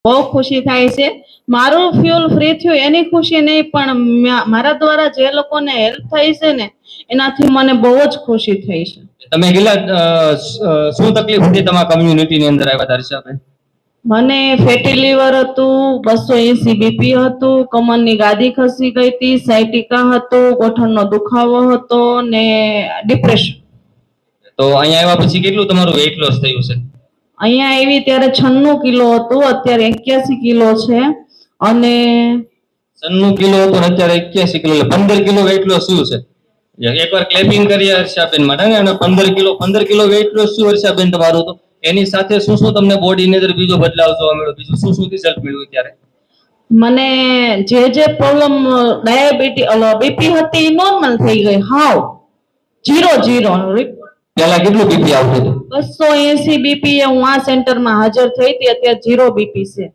બહુ ખુશી થાય છે. મારું ફ્યુલ ફ્રી થયું એની ખુશી નહીં, પણ મારા દ્વારા જે લોકોને હેલ્પ થઈ છે ને એનાથી મને બહુ જ ખુશી થઈ છે. તમે કેટલા શું તકલીફ હતી તમારા કમ્યુનિટી ની અંદર આવ્યા હતા હર્ષાબેન? મને ફેટી લીવર હતું, 280 બીપી હતું, કમરની ગાદી ખસી ગઈ હતી, સાયટિકા હતું, ગોઠણનો દુખાવો હતો ને ડિપ્રેશન. તો અહીંયા આવ્યા પછી કેટલું તમારું વેઇટ લોસ થયું છે? અહીંયા આવી ત્યારે 96 કિલો હતું, અત્યારે 81 કિલો છે. અને 96 કિલો હતું અત્યારે 81 કિલો, એટલે 15 કિલો વેઇટ લોસ થયું છે. એકવાર ક્લેપિંગ કરીએ હર્ષાબેન માટે ને. અને 15 કિલો વેઇટ લોસ થયું હર્ષાબેન તમારું. તો એની સાથે શું શું તમને બોડીની અંદર બીજો બદલાવ જોવા મળ્યો, બીજું શું શું રિઝલ્ટ મળ્યું ત્યારે? મને જે પ્રોબ્લેમ ડાયાબિટીસ બીપી હતી એ નોર્મલ થઈ ગઈ, હાવ 0 પહેલા કેટલું બીપી આવતું હતું? 280 બીપી. હું આ સેન્ટરમાં હાજર થઈ હતી, અત્યારે 0 બીપી છે.